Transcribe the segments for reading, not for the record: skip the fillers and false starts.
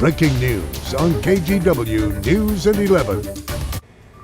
breaking news on KGW News at 11.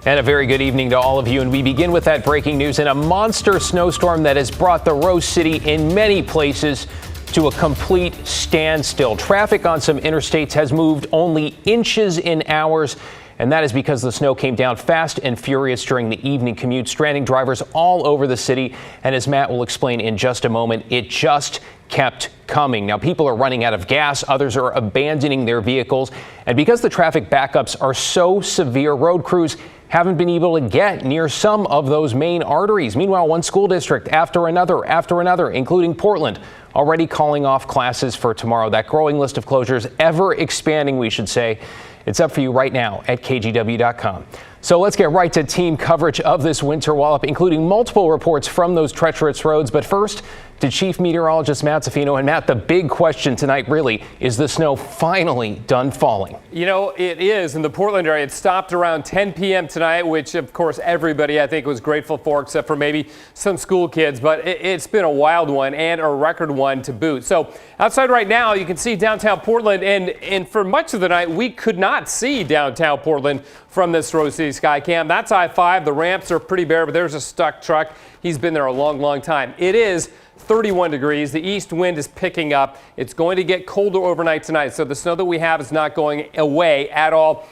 And a very good evening to all of you. And we begin with that breaking news in a monster snowstorm that has brought the Rose City in many places to a complete standstill. Traffic on some interstates has moved only inches in hours. And that is because the snow came down fast and furious during the evening commute, stranding drivers all over the city. And as Matt will explain in just a moment, it just kept coming. Now, people are running out of gas. Others are abandoning their vehicles. And because the traffic backups are so severe, road crews haven't been able to get near some of those main arteries. Meanwhile, one school district after another, including Portland, already calling off classes for tomorrow. That growing list of closures, ever expanding, we should say. It's up for you right now at KGW.com. So let's get right to team coverage of this winter wallop, including multiple reports from those treacherous roads. But first, to Chief Meteorologist Matt Zaffino. And Matt, the big question tonight really is the snow finally done falling? You know, it is in the Portland area. It stopped around 10 p.m. tonight, which of course everybody I think was grateful for, except for maybe some school kids. But it's been a wild one and a record one to boot. So outside right now, you can see downtown Portland, and for much of the night, we could not see downtown Portland from this Rose City sky cam. That's I-5. The ramps are pretty bare, but there's a stuck truck. He's been there a long, long time. It is 31 degrees. The east wind is picking up. It's going to get colder overnight tonight. So the snow that we have is not going away at all.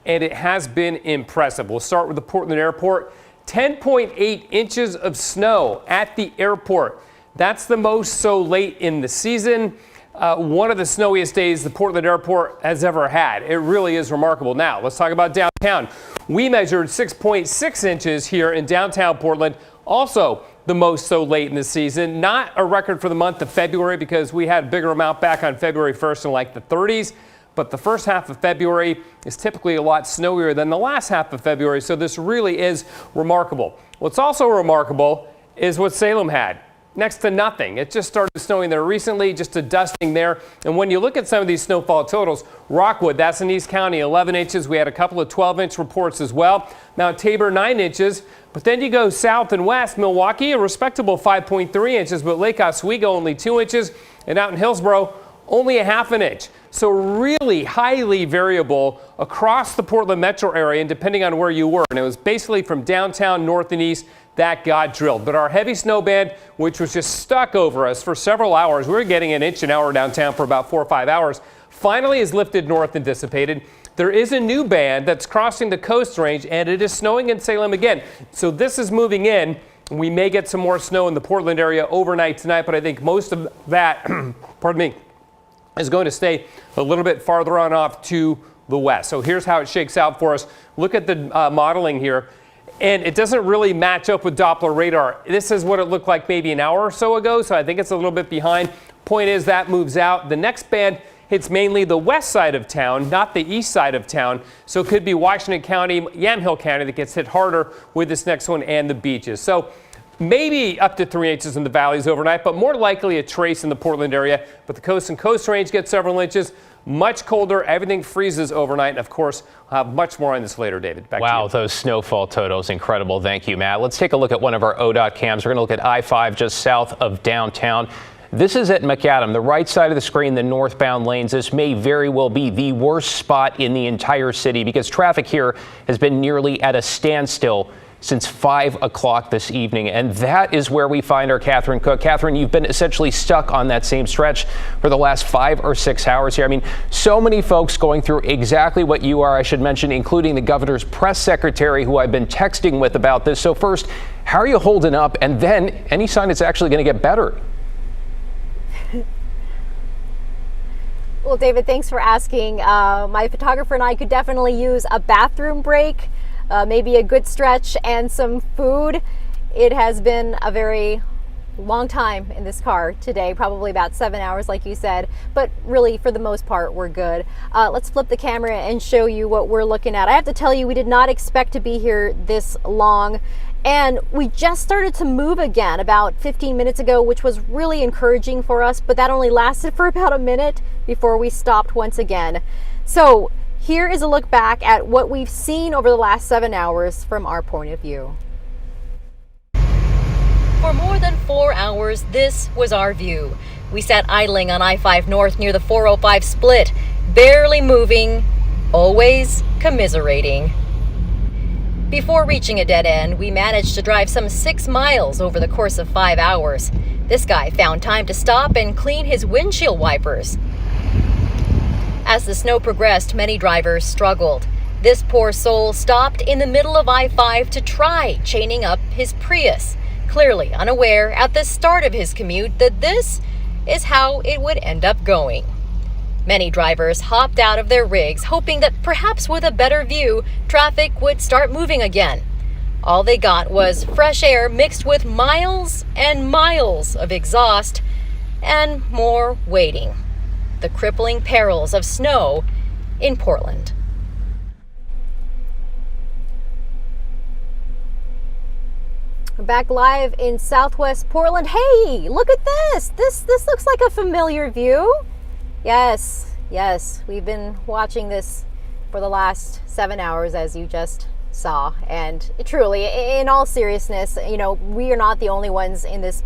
And it has been impressive. We'll start with the Portland airport. 10.8 inches of snow at the airport. That's the most so late in the season. One of the snowiest days the Portland airport has ever had. It really is remarkable. Now, let's talk about downtown. We measured 6.6 inches here in downtown Portland. Also the most so late in the season. Not a record for the month of February because we had a bigger amount back on February 1st in like the 30s. But the first half of February is typically a lot snowier than the last half of February. So this really is remarkable. What's also remarkable is what Salem had. Next to nothing. It just started snowing there recently, just a dusting there. And when you look at some of these snowfall totals, Rockwood, that's in East County, 11 inches. We had a couple of 12-inch reports as well. Mount Tabor, 9 inches. But then you go south and west. Milwaukee, a respectable 5.3 inches, but Lake Oswego, only 2 inches. And out in Hillsborough, only a half an inch. So really highly variable across the Portland metro area, and depending on where you were. And it was basically from downtown, north and east, that got drilled. But our heavy snow band, which was just stuck over us for several hours, we were getting an inch an hour downtown for about 4 or 5 hours, finally is lifted north and dissipated. There is a new band that's crossing the coast range, and it is snowing in Salem again. So this is moving in. We may get some more snow in the Portland area overnight tonight, but I think most of that, pardon me, is going to stay a little bit farther on off to the west. So here's how it shakes out for us. Look at the modeling here. And it doesn't really match up with Doppler radar. This is what it looked like maybe an hour or so ago, so I think it's a little bit behind. Point is that moves out. The next band hits mainly the west side of town, not the east side of town. So it could be Washington County, Yamhill County that gets hit harder with this next one, and the beaches. So maybe up to 3 inches in the valleys overnight, but more likely a trace in the Portland area. But the coast and coast range gets several inches. Much colder. Everything freezes overnight. And of course, I'll have much more on this later, David. Back to you. Wow, those snowfall totals, incredible. Thank you, Matt. Let's take a look at one of our ODOT cams. We're going to look at I-5 just south of downtown. This is at McAdam, the right side of the screen, the northbound lanes. This may very well be the worst spot in the entire city because traffic here has been nearly at a standstill since 5 o'clock this evening. And that is where we find our Catherine Cook. Catherine, you've been essentially stuck on that same stretch for the last 5 or 6 hours here. I mean, so many folks going through exactly what you are, I should mention, including the governor's press secretary, who I've been texting with about this. So first, how are you holding up? And then any sign it's actually going to get better? Well, David, thanks for asking. My photographer and I could definitely use a bathroom break. Maybe a good stretch and some food. It has been a very long time in this car today, probably about 7 hours like you said, but really for the most part we're good. Let's flip the camera and show you what we're looking at. I have to tell you, we did not expect to be here this long, and we just started to move again about 15 minutes ago, which was really encouraging for us, but that only lasted for about a minute before we stopped once again. So here is a look back at what we've seen over the last 7 hours from our point of view. For more than 4 hours, this was our view. We sat idling on I-5 North near the 405 split. barely moving, always commiserating. Before reaching a dead end, we managed to drive some 6 miles over the course of 5 hours. This guy found time to stop and clean his windshield wipers. As the snow progressed, many drivers struggled. This poor soul stopped in the middle of I-5 to try chaining up his Prius, clearly unaware at the start of his commute that this is how it would end up going. Many drivers hopped out of their rigs, hoping that perhaps with a better view, traffic would start moving again. All they got was fresh air mixed with miles and miles of exhaust and more waiting. The crippling perils of snow in Portland. We're back live in Southwest Portland. Hey, look at this. This looks like a familiar view. Yes, we've been watching this for the last 7 hours, as you just saw. And truly, in all seriousness, we are not the only ones in this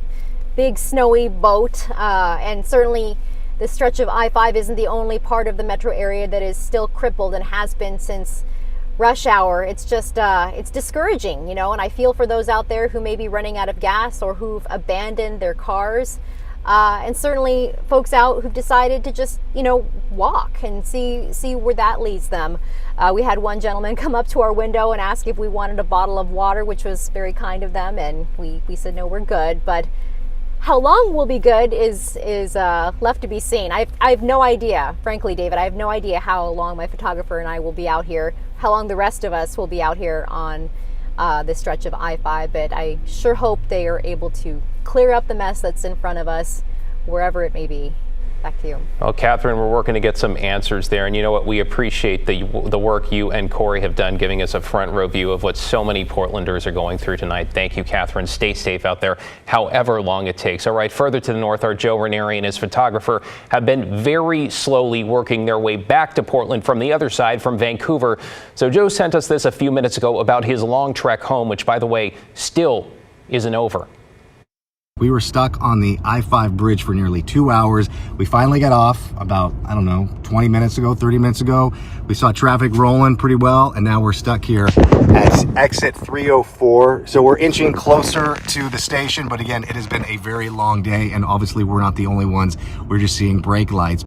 big snowy boat. And certainly this stretch of I-5 isn't the only part of the metro area that is still crippled and has been since rush hour. It's just, it's discouraging, and I feel for those out there who may be running out of gas or who've abandoned their cars. And certainly folks out who've decided to just, walk and see where that leads them. We had one gentleman come up to our window and ask if we wanted a bottle of water, which was very kind of them. And we said, no, we're good. But how long we'll be good is left to be seen. I have no idea, frankly, David. I have no idea how long my photographer and I will be out here, how long the rest of us will be out here on this stretch of I-5, but I sure hope they are able to clear up the mess that's in front of us, wherever it may be. Back to you. Well, Catherine, we're working to get some answers there. And you know what? We appreciate the work you and Corey have done, giving us a front row view of what so many Portlanders are going through tonight. Thank you, Catherine. Stay safe out there, however long it takes. All right, further to the north, our Joe Ranieri and his photographer have been very slowly working their way back to Portland from the other side, from Vancouver. So Joe sent us this a few minutes ago about his long trek home, which, by the way, still isn't over. We were stuck on the I-5 bridge for nearly 2 hours. We finally got off about, 20 minutes ago, 30 minutes ago. We saw traffic rolling pretty well, and now we're stuck here at exit 304. So we're inching closer to the station, but again, it has been a very long day, and obviously we're not the only ones. We're just seeing brake lights.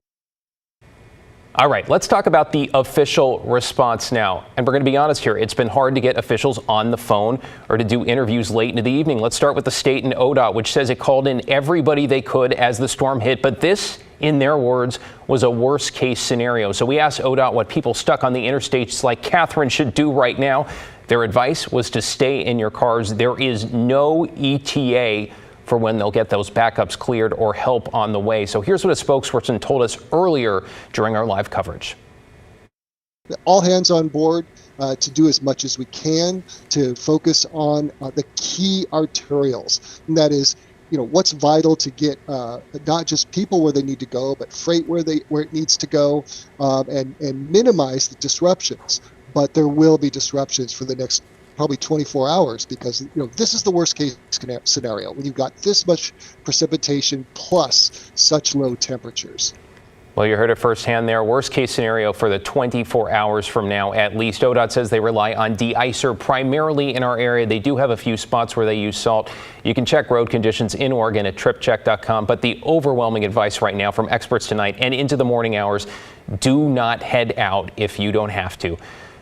All right, let's talk about the official response now. And we're going to be honest here. It's been hard to get officials on the phone or to do interviews late into the evening. Let's start with the state and ODOT, which says it called in everybody they could as the storm hit. But this, in their words, was a worst case scenario. So we asked ODOT what people stuck on the interstates like Catherine should do right now. Their advice was to stay in your cars. There is no ETA for when they'll get those backups cleared or help on the way. So here's what a spokesperson told us earlier during our live coverage. All hands on board to do as much as we can to focus on the key arterials. And that is, what's vital to get not just people where they need to go, but freight where it needs to go, and minimize the disruptions. But there will be disruptions for the next probably 24 hours because this is the worst case scenario when you've got this much precipitation plus such low temperatures. Well, you heard it firsthand there. Worst case scenario for the 24 hours from now at least. ODOT says they rely on de-icer primarily in our area. They do have a few spots where they use salt. You can check road conditions in Oregon at tripcheck.com. But the overwhelming advice right now from experts tonight and into the morning hours, do not head out if you don't have to.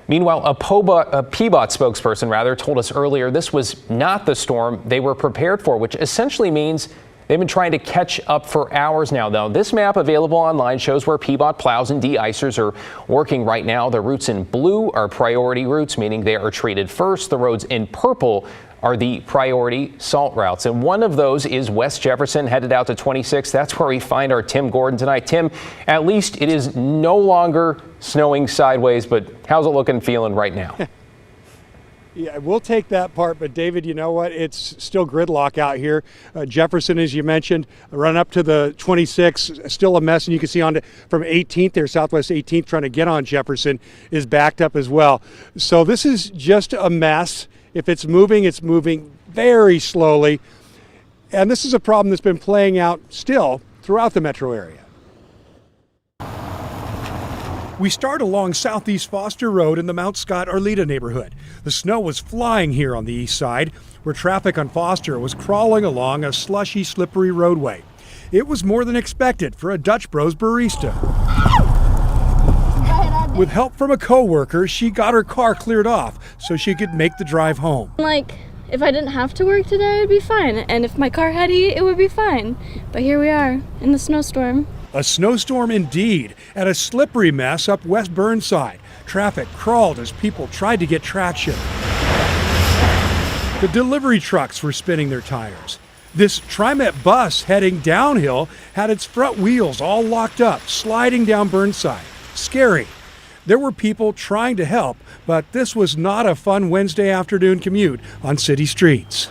Meanwhile, a PBOT spokesperson told us earlier this was not the storm they were prepared for, which essentially means they've been trying to catch up for hours now, though. This map available online shows where PBOT plows and de-icers are working right now. The routes in blue are priority routes, meaning they are treated first. The roads in purple are the priority salt routes. And one of those is West Jefferson, headed out to 26. That's where we find our Tim Gordon tonight. Tim, at least it is no longer snowing sideways, but how's it looking, feeling right now? Yeah, we'll take that part, but David, you know what? It's still gridlock out here. Jefferson, as you mentioned, run up to the 26, still a mess, and you can see from 18th there, Southwest 18th, trying to get on Jefferson, is backed up as well. So this is just a mess. If it's moving very slowly, and this is a problem that's been playing out still throughout the metro area. We start along Southeast Foster Road in the Mount Scott Arleta neighborhood. The snow was flying here on the east side, where traffic on Foster was crawling along a slushy, slippery roadway. It was more than expected for a Dutch Bros barista. With help from a co-worker, she got her car cleared off so she could make the drive home. If I didn't have to work today, it'd be fine. And if my car had heat, it would be fine. But here we are in the snowstorm. A snowstorm indeed, and a slippery mess up West Burnside. Traffic crawled as people tried to get traction. The delivery trucks were spinning their tires. This TriMet bus heading downhill had its front wheels all locked up, sliding down Burnside. Scary. There were people trying to help, but this was not a fun Wednesday afternoon commute on city streets.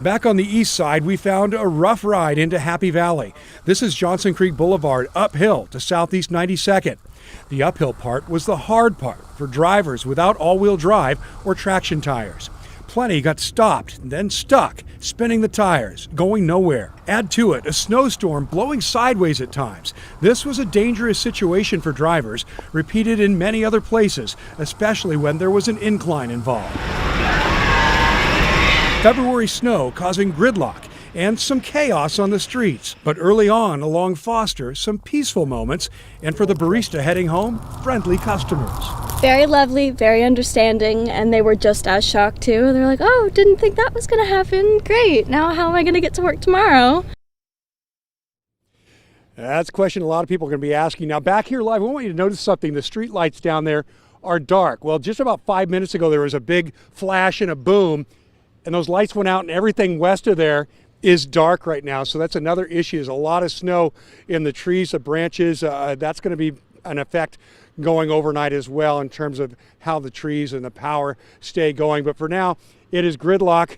Back on the east side, we found a rough ride into Happy Valley. This is Johnson Creek Boulevard uphill to Southeast 92nd. The uphill part was the hard part for drivers without all-wheel drive or traction tires. Plenty got stopped, then stuck, spinning the tires, going nowhere. Add to it a snowstorm blowing sideways at times. This was a dangerous situation for drivers, repeated in many other places, especially when there was an incline involved. February snow causing gridlock and some chaos on the streets. But early on along Foster, some peaceful moments, and for the barista heading home, friendly customers. Very lovely, very understanding, and they were just as shocked too. They're like, oh, didn't think that was going to happen. Great, now how am I going to get to work tomorrow? That's a question a lot of people are going to be asking. Now back here live, I want you to notice something. The street lights down there are dark. Well, just about 5 minutes ago, there was a big flash and a boom, and those lights went out, and everything west of there is dark right now. So that's another issue. There's a lot of snow in the trees, the branches. That's going to be an effect going overnight as well in terms of how the trees and the power stay going. But for now, it is gridlock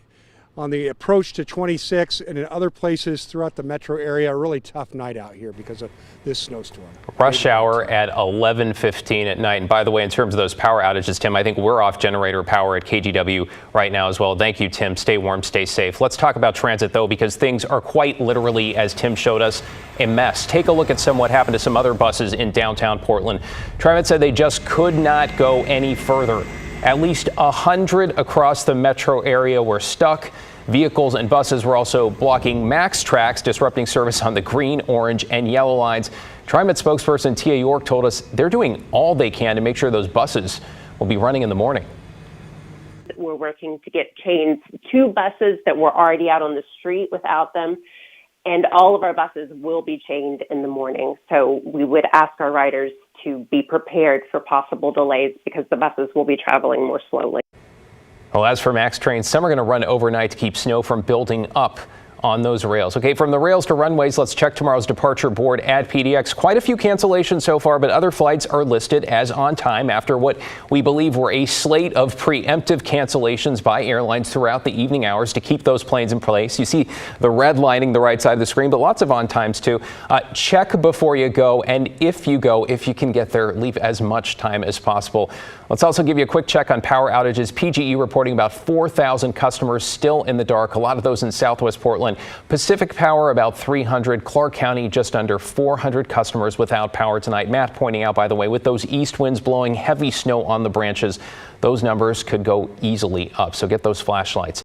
on the approach to 26 and in other places throughout the metro area. A really tough night out here because of this snowstorm. Rush hour at 11:15 at night. And by the way, in terms of those power outages, Tim, I think we're off generator power at KGW right now as well. Thank you, Tim. Stay warm, stay safe. Let's talk about transit, though, because things are quite literally, as Tim showed us, a mess. Take a look at what happened to some other buses in downtown Portland. TriMet said they just could not go any further. At least 100 across the metro area were stuck. Vehicles and buses were also blocking MAX tracks, disrupting service on the green, orange, and yellow lines. TriMet spokesperson Tia York told us they're doing all they can to make sure those buses will be running in the morning. We're working to get chains to buses that were already out on the street without them, and all of our buses will be chained in the morning. So we would ask our riders to be prepared for possible delays because the buses will be traveling more slowly. Well, as for MAX trains, some are going to run overnight to keep snow from building up on those rails. Okay, from the rails to runways, let's check tomorrow's departure board at PDX. Quite a few cancellations so far, but other flights are listed as on time after what we believe were a slate of preemptive cancellations by airlines throughout the evening hours to keep those planes in place. You see the red lining the right side of the screen, but lots of on times too. Check before you go, and if you can get there, leave as much time as possible. Let's also give you a quick check on power outages. PGE reporting about 4,000 customers still in the dark, a lot of those in Southwest Portland. Pacific Power about 300. Clark County just under 400 customers without power tonight. Matt pointing out, by the way, with those east winds blowing heavy snow on the branches, those numbers could go easily up. So get those flashlights.